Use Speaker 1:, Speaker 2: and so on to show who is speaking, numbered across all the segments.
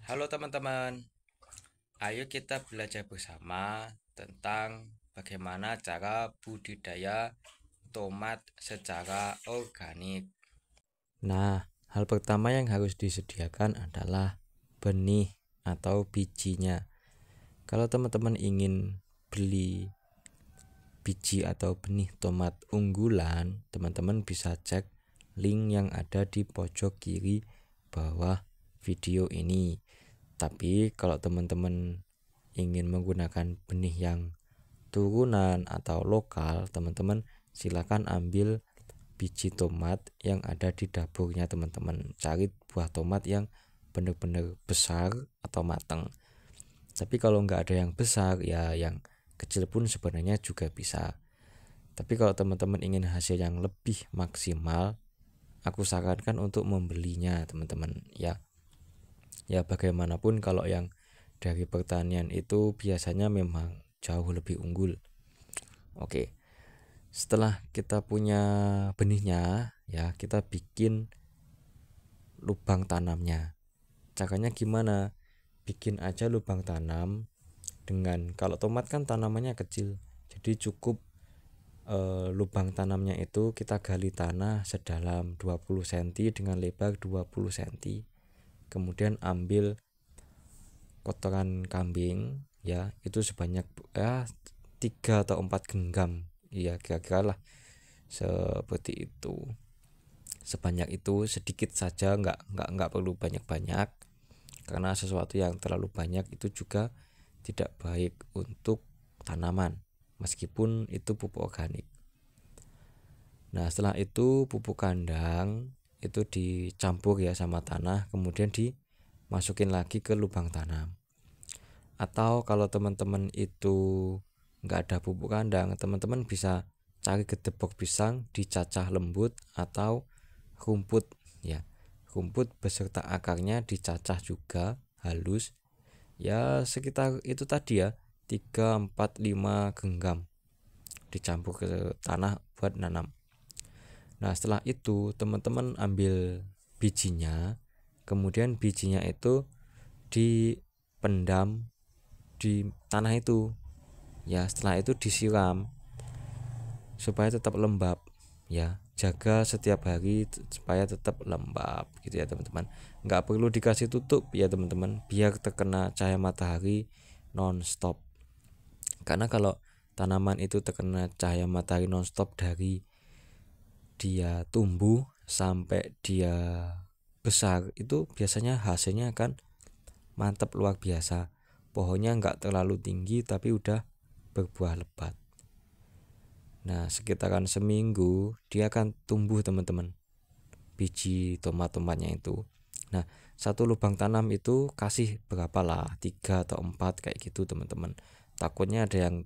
Speaker 1: Halo teman-teman, ayo kita belajar bersama tentang bagaimana cara budidaya tomat secara organik. Nah, hal pertama yang harus disediakan adalah benih atau bijinya. Kalau teman-teman ingin beli biji atau benih tomat unggulan, teman-teman bisa cek link yang ada di pojok kiri bawah video ini. Tapi kalau teman-teman ingin menggunakan benih yang turunan atau lokal, teman-teman silakan ambil biji tomat yang ada di dapurnya teman-teman. Cari buah tomat yang benar-benar besar atau matang. Tapi kalau nggak ada yang besar, ya yang kecil pun sebenarnya juga bisa. Tapi kalau teman-teman ingin hasil yang lebih maksimal, aku sarankan untuk membelinya teman-teman ya. Ya bagaimanapun kalau yang dari pertanian itu biasanya memang jauh lebih unggul. Oke, setelah kita punya benihnya ya, kita bikin lubang tanamnya. Caranya gimana? Bikin aja lubang tanam dengan, kalau tomat kan tanamannya kecil, jadi cukup lubang tanamnya itu kita gali tanah sedalam 20 cm dengan lebar 20 cm. Kemudian ambil kotoran kambing ya, itu sebanyak 3 atau 4 genggam ya, kira-kira lah seperti itu. Sebanyak itu, sedikit saja, nggak perlu banyak-banyak, karena sesuatu yang terlalu banyak itu juga tidak baik untuk tanaman meskipun itu pupuk organik. Nah setelah itu pupuk kandang itu dicampur ya sama tanah, kemudian dimasukin lagi ke lubang tanam. Atau kalau teman-teman itu nggak ada pupuk kandang, teman-teman bisa cari gedebok pisang dicacah lembut atau rumput ya. Rumput beserta akarnya dicacah juga halus ya, sekitar itu tadi ya, 3, 4, 5 genggam dicampur ke tanah buat nanam. Nah setelah itu teman-teman ambil bijinya, kemudian bijinya itu dipendam di tanah itu ya. Setelah itu disiram supaya tetap lembab ya, jaga setiap hari supaya tetap lembab gitu ya teman-teman. Nggak perlu dikasih tutup ya teman-teman, biar terkena cahaya matahari non-stop. Karena kalau tanaman itu terkena cahaya matahari non-stop dari dia tumbuh sampai dia besar, itu biasanya hasilnya akan mantap luar biasa. Pohonnya nggak terlalu tinggi tapi udah berbuah lebat. Nah sekitaran seminggu dia akan tumbuh teman-teman, biji tomat-tomatnya itu. Nah satu lubang tanam itu kasih berapa lah, 3 atau 4 kayak gitu teman-teman. Takutnya ada yang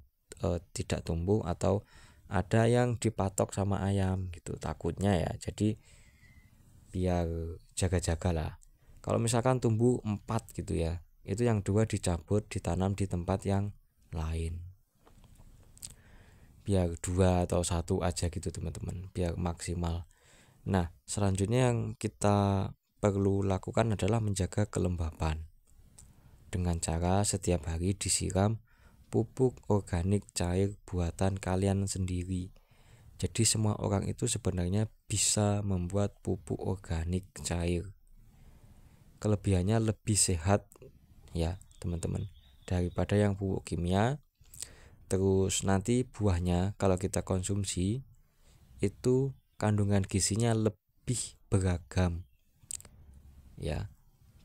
Speaker 1: tidak tumbuh atau ada yang dipatok sama ayam gitu takutnya ya. Jadi biar jaga-jaga lah. Kalau misalkan tumbuh 4 gitu ya, itu yang 2 dicabut ditanam di tempat yang lain. Biar 2 atau 1 aja gitu teman-teman, biar maksimal. Nah selanjutnya yang kita perlu lakukan adalah menjaga kelembapan dengan cara setiap hari disiram pupuk organik cair buatan kalian sendiri. Jadi semua orang itu sebenarnya bisa membuat pupuk organik cair. Kelebihannya lebih sehat ya teman-teman daripada yang pupuk kimia. Terus nanti buahnya kalau kita konsumsi itu kandungan gizinya lebih beragam ya,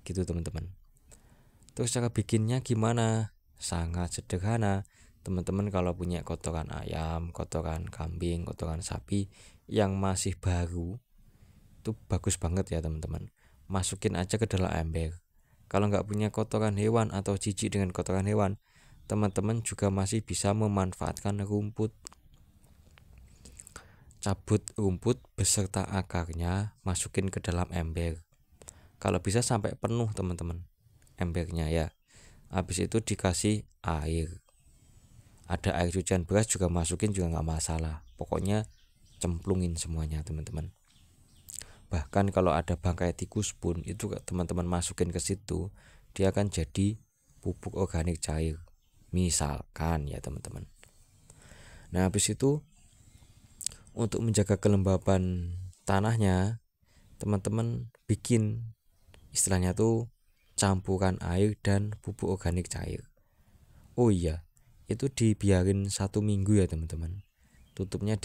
Speaker 1: gitu teman-teman. Terus cara bikinnya gimana? Sangat sederhana. Teman-teman kalau punya kotoran ayam, kotoran kambing, kotoran sapi yang masih baru, itu bagus banget ya teman-teman. Masukin aja ke dalam ember. Kalau nggak punya kotoran hewan atau jijik dengan kotoran hewan, teman-teman juga masih bisa memanfaatkan rumput. Cabut rumput beserta akarnya, masukin ke dalam ember. Kalau bisa sampai penuh teman-teman embernya ya. Habis itu dikasih air. Ada air cucian beras juga masukin juga nggak masalah. Pokoknya cemplungin semuanya teman-teman. Bahkan kalau ada bangkai tikus pun itu teman-teman masukin ke situ, dia akan jadi pupuk organik cair misalkan ya teman-teman. Nah habis itu untuk menjaga kelembapan tanahnya, teman-teman bikin istilahnya tuh campuran air dan pupuk organik cair. Oh iya, itu dibiarin 1 minggu ya teman-teman. Tutupnya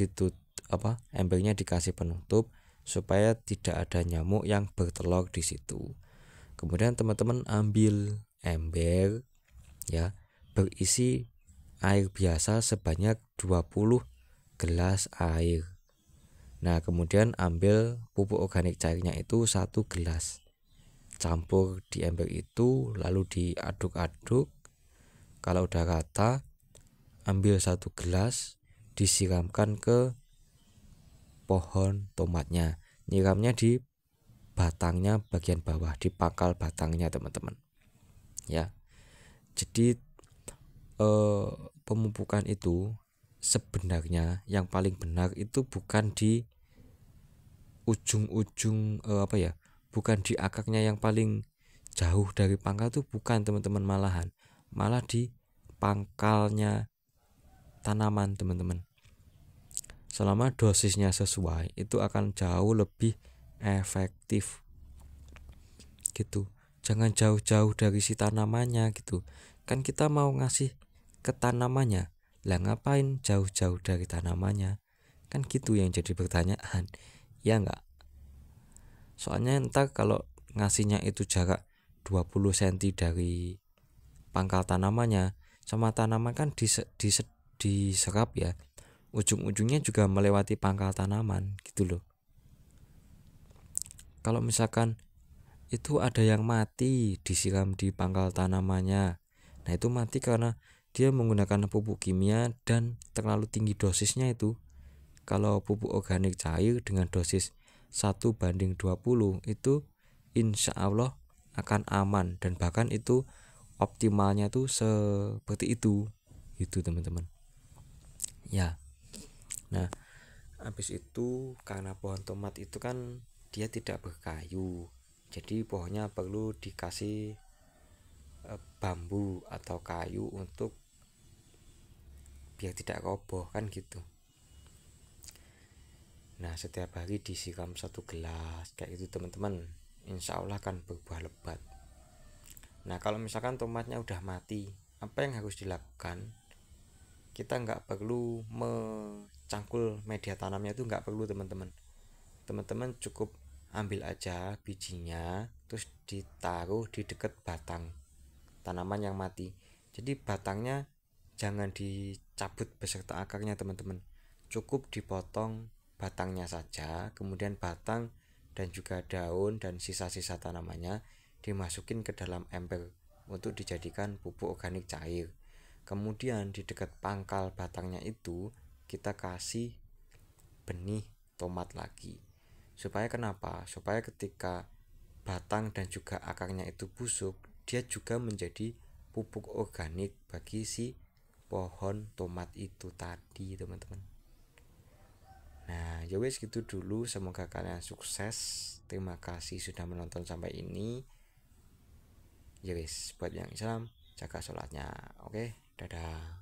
Speaker 1: embernya dikasih penutup supaya tidak ada nyamuk yang bertelur di situ. Kemudian teman-teman ambil ember ya, berisi air biasa sebanyak 20 gelas air. Nah kemudian ambil pupuk organik cairnya itu 1 gelas, campur di ember itu, lalu diaduk-aduk. Kalau udah rata, ambil 1 gelas, disiramkan ke pohon tomatnya. Nyiramnya di batangnya bagian bawah, di pangkal batangnya teman-teman ya. Jadi pemupukan itu sebenarnya yang paling benar itu bukan di ujung-ujung bukan di akarnya yang paling jauh dari pangkal tuh, bukan teman-teman, malah di pangkalnya tanaman teman-teman. Selama dosisnya sesuai, itu akan jauh lebih efektif gitu. Jangan jauh-jauh dari si tanamannya gitu. Kan kita mau ngasih ke tanamannya, lah ngapain jauh-jauh dari tanamannya? Kan gitu yang jadi pertanyaan. Ya enggak? Soalnya ntar kalau ngasihnya itu jarak 20 cm dari pangkal tanamannya, sama tanaman kan diserap ya, ujung-ujungnya juga melewati pangkal tanaman gitu loh. Kalau misalkan itu ada yang mati disiram di pangkal tanamannya, nah itu mati karena dia menggunakan pupuk kimia dan terlalu tinggi dosisnya itu. Kalau pupuk organik cair dengan dosis 1:20 itu insya Allah akan aman, dan bahkan itu optimalnya tuh seperti itu teman-teman ya. Nah habis itu karena pohon tomat itu kan dia tidak berkayu, jadi pohonnya perlu dikasih bambu atau kayu untuk biar tidak roboh kan gitu. Nah setiap hari disiram 1 gelas kayak itu teman-teman, insya Allah akan berbuah lebat. Nah kalau misalkan tomatnya udah mati, apa yang harus dilakukan? Kita nggak perlu mencangkul media tanamnya, itu nggak perlu teman-teman. Teman-teman cukup ambil aja bijinya, terus ditaruh di dekat batang tanaman yang mati. Jadi batangnya jangan dicabut beserta akarnya teman-teman, cukup dipotong batangnya saja, kemudian batang dan juga daun dan sisa-sisa tanamannya dimasukin ke dalam ember untuk dijadikan pupuk organik cair. Kemudian di dekat pangkal batangnya itu kita kasih benih tomat lagi. Supaya kenapa? Supaya ketika batang dan juga akarnya itu busuk, dia juga menjadi pupuk organik bagi si pohon tomat itu tadi teman-teman. Nah ya wes gitu dulu, semoga kalian sukses. Terima kasih sudah menonton sampai ini. Ya wes, buat yang Islam jaga sholatnya. Oke, dadah.